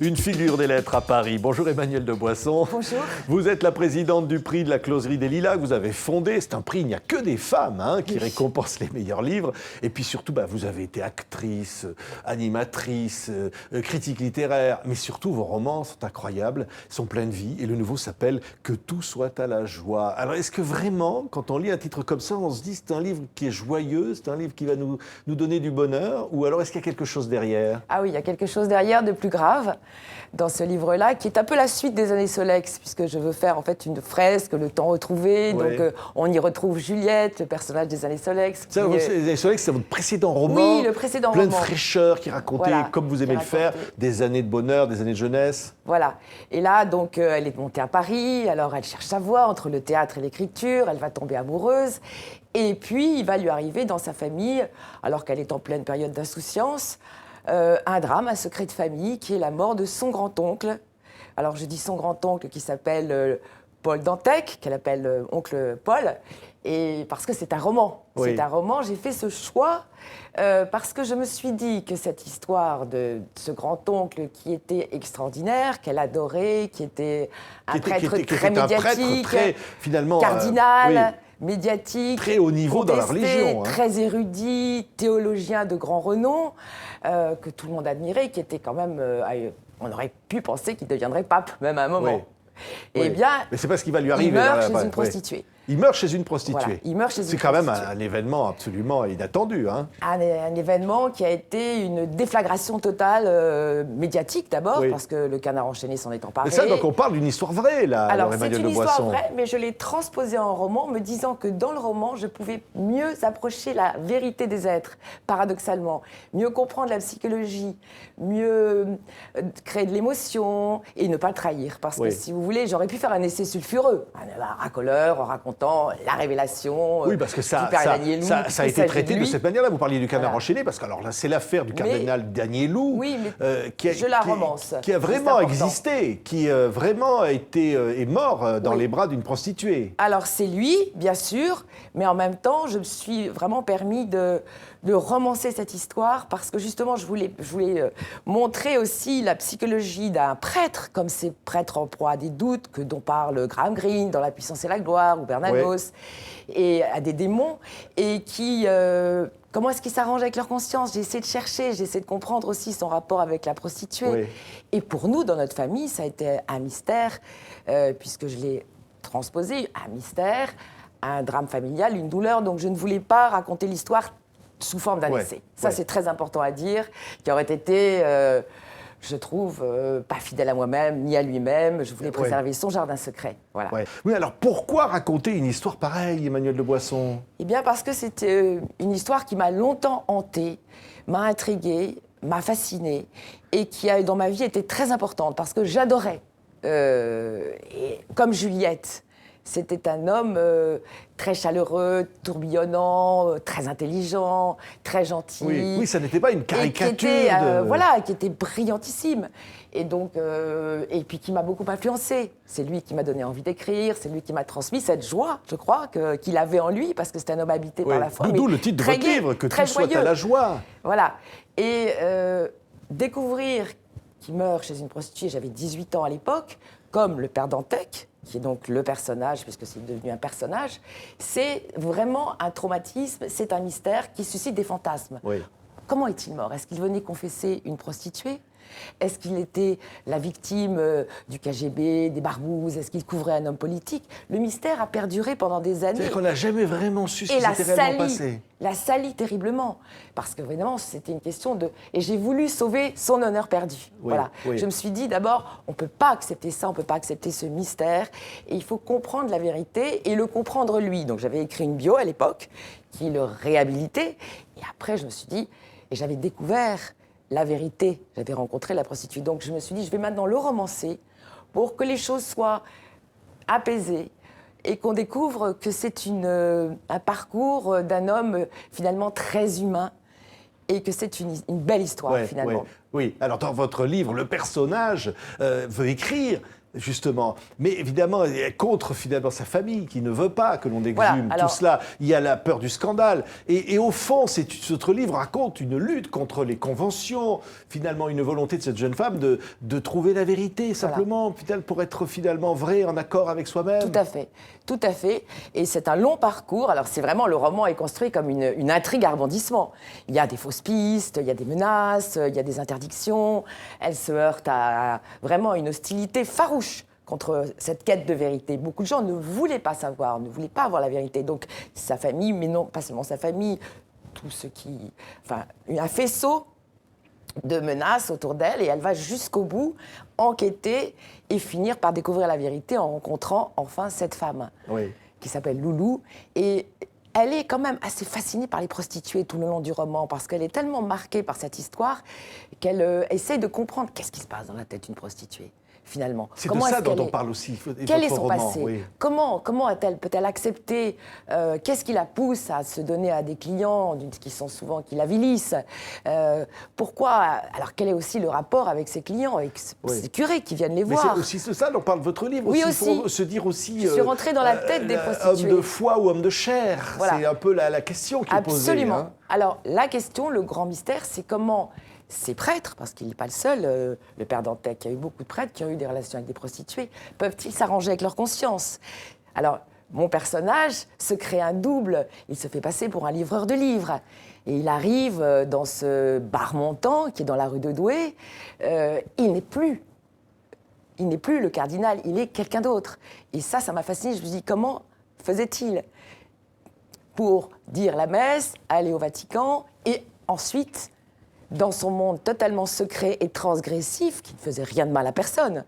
Une figure des lettres à Paris. Bonjour Emmanuelle de Boisson. Bonjour. Vous êtes la présidente du prix de la Closerie des Lilas que vous avez fondé. C'est un prix, il n'y a que des femmes qui récompensent les meilleurs livres. Et puis surtout, vous avez été actrice, animatrice, critique littéraire. Mais surtout, vos romans sont incroyables, sont pleins de vie. Et le nouveau s'appelle « Que tout soit à la joie ». Alors est-ce que vraiment, quand on lit un titre comme ça, on se dit c'est un livre qui est joyeux, c'est un livre qui va nous donner du bonheur? Ou alors est-ce qu'il y a quelque chose derrière? Ah oui, il y a quelque chose derrière de plus grave dans ce livre-là, qui est un peu la suite des années Solex, puisque je veux faire en fait une fresque, le temps retrouvé. Ouais. Donc on y retrouve Juliette, le personnage des années Solex. Les années Solex, c'est votre précédent roman. Oui, le précédent plein roman. de fraîcheur, qui racontait, Voilà, comme vous aimez le faire, des années de bonheur, des années de jeunesse. Voilà. Et là, donc, elle est montée à Paris, alors elle cherche sa voie entre le théâtre et l'écriture, elle va tomber amoureuse. Et puis, il va lui arriver dans sa famille, alors qu'elle est en pleine période d'insouciance, un drame, un secret de famille, qui est la mort de son grand-oncle. Alors, je dis son grand-oncle qui s'appelle Paul Dantec, qu'elle appelle oncle Paul, et parce que c'est un roman. Oui. C'est un roman, j'ai fait ce choix parce que je me suis dit que cette histoire de ce grand-oncle qui était extraordinaire, qu'elle adorait, qui était un prêtre très médiatique, finalement, cardinal, médiatique, très haut niveau contesté, dans la religion. Très érudit, théologien de grand renom, que tout le monde admirait, qui était quand même... on aurait pu penser qu'il deviendrait pape, même à un moment. Oui. Eh bien, mais c'est pas ce qui va lui arriver. il meurt chez une prostituée. Il meurt chez une prostituée. Voilà, il meurt chez une C'est quand même prostituée. un événement absolument inattendu. Un événement qui a été une déflagration totale médiatique d'abord, parce que le Canard enchaîné s'en est emparé. Mais ça, donc on parle d'une histoire vraie, là, alors Emmanuelle c'est de une Boisson. histoire vraie, mais je l'ai transposée en roman, me disant que dans le roman, je pouvais mieux approcher la vérité des êtres, paradoxalement, mieux comprendre la psychologie, mieux créer de l'émotion et ne pas le trahir. Parce que si vous voulez, j'aurais pu faire un essai sulfureux, un racoleur en racontant la révélation. Oui, parce que ça a été traité de cette manière-là. Vous parliez du Canard enchaîné, parce que alors là, c'est l'affaire du cardinal Danielou, qui a vraiment existé, qui vraiment est mort dans les bras d'une prostituée. Alors c'est lui, bien sûr, mais en même temps, je me suis vraiment permis de romancer cette histoire parce que justement, je voulais montrer aussi la psychologie d'un prêtre, comme ces prêtres en proie à des doutes dont parle Graham Greene dans La puissance et la gloire, ou Bernanos, et à des démons, et qui... comment est-ce qu'ils s'arrangent avec leur conscience? J'ai essayé de chercher, j'ai essayé de comprendre aussi son rapport avec la prostituée. Oui. Et pour nous, dans notre famille, ça a été un mystère, puisque je l'ai transposé, un mystère, un drame familial, une douleur. Donc je ne voulais pas raconter l'histoire sous forme d'un essai. Ça, c'est très important à dire, qui aurait été, je trouve, pas fidèle à moi-même, ni à lui-même. Je voulais préserver son jardin secret. Voilà. Oui, alors pourquoi raconter une histoire pareille, Emmanuelle de Boisson? Eh bien, parce que c'était une histoire qui m'a longtemps hantée, m'a intriguée, m'a fascinée, et qui a, dans ma vie, été très importante, parce que j'adorais. Et comme Juliette, c'était un homme très chaleureux, tourbillonnant, très intelligent, très gentil. Oui, ça n'était pas une caricature. Qui était brillantissime. Et donc, et puis qui m'a beaucoup influencée. C'est lui qui m'a donné envie d'écrire, c'est lui qui m'a transmis cette joie, je crois, qu'il avait en lui, parce que c'était un homme habité par la foi. D'où le titre de votre livre, Que tout soit à la joie. Voilà. Et découvrir qu'il meurt chez une prostituée, j'avais 18 ans à l'époque, comme le père Dantec, qui est donc le personnage, puisque c'est devenu un personnage, c'est vraiment un traumatisme, c'est un mystère qui suscite des fantasmes. Oui. Comment est-il mort? Est-ce qu'il venait confesser une prostituée? Est-ce qu'il était la victime du KGB, des barbouzes? Est-ce qu'il couvrait un homme politique? Le mystère a perduré pendant des années. C'est-à-dire qu'on n'a jamais vraiment su ce qui s'était réellement passé. La salit terriblement. Parce que vraiment, c'était une question de... Et j'ai voulu sauver son honneur perdu. Je me suis dit, d'abord, on ne peut pas accepter ça, on ne peut pas accepter ce mystère. Et il faut comprendre la vérité et le comprendre lui. Donc j'avais écrit une bio à l'époque qui le réhabilitait. Et après, je me suis dit... Et j'avais découvert la vérité. J'avais rencontré la prostituée. Donc je me suis dit, je vais maintenant le romancer pour que les choses soient apaisées et qu'on découvre que c'est un parcours d'un homme finalement très humain et que c'est une belle histoire finalement. Oui, alors dans votre livre, le personnage veut écrire justement. Mais évidemment, elle est contre finalement sa famille, qui ne veut pas que l'on exhume voilà, tout cela. Il y a la peur du scandale. Et au fond, votre livre raconte une lutte contre les conventions, finalement une volonté de cette jeune femme de trouver la vérité, simplement, pour être finalement vrai, en accord avec soi-même. Tout à fait, tout à fait. Et c'est un long parcours. Alors c'est vraiment, le roman est construit comme une intrigue à rebondissement. Il y a des fausses pistes, il y a des menaces, il y a des interdictions. Elle se heurte à vraiment une hostilité farouche contre cette quête de vérité. Beaucoup de gens ne voulaient pas savoir, ne voulaient pas avoir la vérité. Donc sa famille, mais non, pas seulement sa famille, tout ce qui... Enfin, un faisceau de menaces autour d'elle, et elle va jusqu'au bout enquêter et finir par découvrir la vérité en rencontrant enfin cette femme qui s'appelle Loulou. Et elle est quand même assez fascinée par les prostituées tout le long du roman, parce qu'elle est tellement marquée par cette histoire qu'elle essaie de comprendre qu'est-ce qui se passe dans la tête d'une prostituée. Finalement. C'est de ça dont on parle aussi. Quel est son roman, passé? Comment peut-elle accepter? Qu'est-ce qui la pousse à se donner à des clients qui sont souvent qui l'avilissent? Pourquoi? Alors quel est aussi le rapport avec ses clients, avec ces curés qui viennent les voir? C'est aussi de ça dont parle votre livre. Oui, aussi. Il faut se dire aussi. Je suis rentrée dans la tête des prostituées. Homme de foi ou homme de chair. Voilà. C'est un peu la question qui est posée. Absolument. Hein. Alors la question, le grand mystère, c'est comment ces prêtres, parce qu'il n'est pas le seul, le père Dantec, il y a eu beaucoup de prêtres qui ont eu des relations avec des prostituées, peuvent-ils s'arranger avec leur conscience? Alors, mon personnage se crée un double, il se fait passer pour un livreur de livres. Et il arrive dans ce bar montant, qui est dans la rue de Douai, il n'est plus le cardinal, il est quelqu'un d'autre. Et ça m'a fascinée, je me dis, comment faisait-il pour dire la messe, aller au Vatican, et ensuite... dans son monde totalement secret et transgressif, qui ne faisait rien de mal à personne,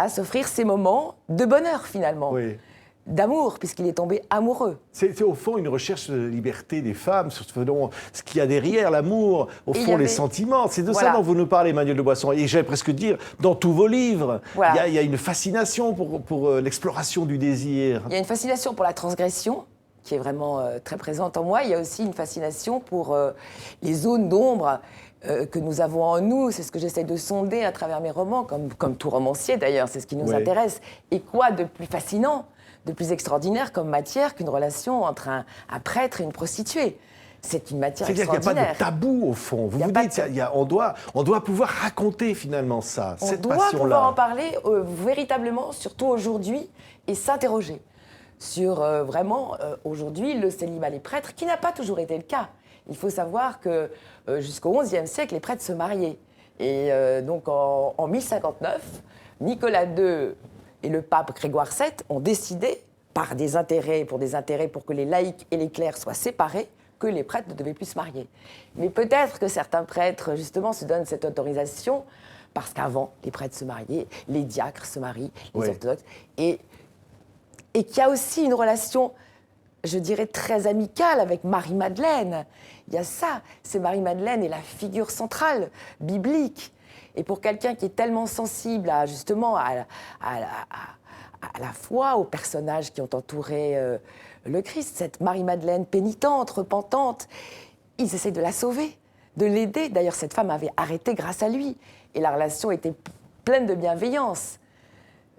s'offrir ces moments de bonheur, finalement, d'amour, puisqu'il est tombé amoureux. C'est au fond une recherche de liberté des femmes, sur ce qu'il y a derrière l'amour, au fond les sentiments. C'est de ça dont vous nous parlez, Emmanuel de Boisson. Et j'allais presque dire, dans tous vos livres, il y a une fascination pour l'exploration du désir. Il y a une fascination pour la transgression, qui est vraiment très présente en moi. Il y a aussi une fascination pour les zones d'ombre que nous avons en nous. C'est ce que j'essaie de sonder à travers mes romans, comme tout romancier d'ailleurs, c'est ce qui nous intéresse. Et quoi de plus fascinant, de plus extraordinaire comme matière qu'une relation entre un prêtre et une prostituée? C'est une matière extraordinaire. C'est-à-dire qu'il n'y a pas de tabou, au fond. Vous dites, on doit pouvoir raconter finalement ça, cette passion-là. On doit pouvoir en parler véritablement, surtout aujourd'hui, et s'interroger sur aujourd'hui le célibat des prêtres, qui n'a pas toujours été le cas. Il faut savoir que jusqu'au XIe siècle, les prêtres se mariaient. Et donc en 1059, Nicolas II et le pape Grégoire VII ont décidé, pour des intérêts pour que les laïcs et les clercs soient séparés, que les prêtres ne devaient plus se marier. Mais peut-être que certains prêtres, justement, se donnent cette autorisation, parce qu'avant, les prêtres se mariaient, les diacres se marient, les orthodoxes, et qu'il y a aussi une relation, je dirais, très amicale avec Marie-Madeleine. Il y a ça, c'est Marie-Madeleine est la figure centrale, biblique. Et pour quelqu'un qui est tellement sensible à la foi, aux personnages qui ont entouré le Christ, cette Marie-Madeleine pénitente, repentante, ils essaient de la sauver, de l'aider. D'ailleurs, cette femme avait arrêté grâce à lui. Et la relation était pleine de bienveillance.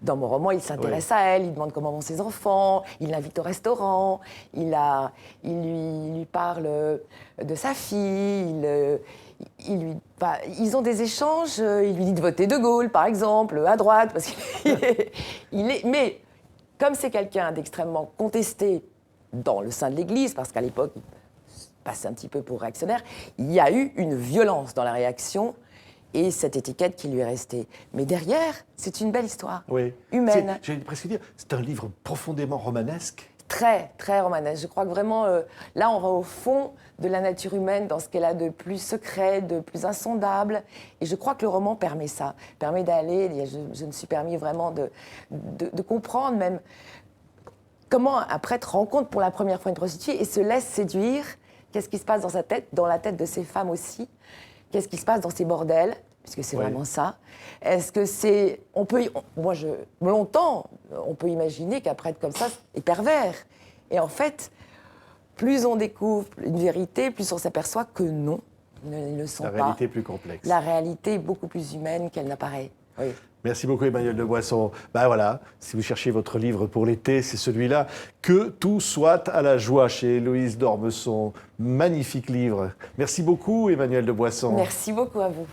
Dans mon roman, il s'intéresse à elle, il demande comment vont ses enfants, il l'invite au restaurant, il lui parle de sa fille, ils ont des échanges, il lui dit de voter De Gaulle, par exemple, à droite, parce mais comme c'est quelqu'un d'extrêmement contesté dans le sein de l'Église, parce qu'à l'époque, il passait un petit peu pour réactionnaire, il y a eu une violence dans la réaction, et cette étiquette qui lui est restée. Mais derrière, c'est une belle histoire, humaine. J'allais presque dire, c'est un livre profondément romanesque. Très, très romanesque. Je crois que vraiment, là, on va au fond de la nature humaine, dans ce qu'elle a de plus secret, de plus insondable. Et je crois que le roman permet ça, permet d'aller, je me suis permis vraiment de comprendre même comment un prêtre rencontre pour la première fois une prostituée et se laisse séduire. Qu'est-ce qui se passe dans sa tête, dans la tête de ces femmes aussi? Qu'est-ce qui se passe dans ces bordels? Puisque c'est vraiment ça. Est-ce que c'est... Longtemps, on peut imaginer qu'un prêtre comme ça est pervers. Et en fait, plus on découvre une vérité, plus on s'aperçoit que non, ils ne le sont pas. La réalité est plus complexe. La réalité est beaucoup plus humaine qu'elle n'apparaît. Oui. Merci beaucoup Emmanuel de Boisson. Ben voilà, si vous cherchez votre livre pour l'été, c'est celui-là. Que tout soit à la joie chez Héloïse d'Ormesson. Magnifique livre. Merci beaucoup Emmanuel de Boisson. Merci beaucoup à vous.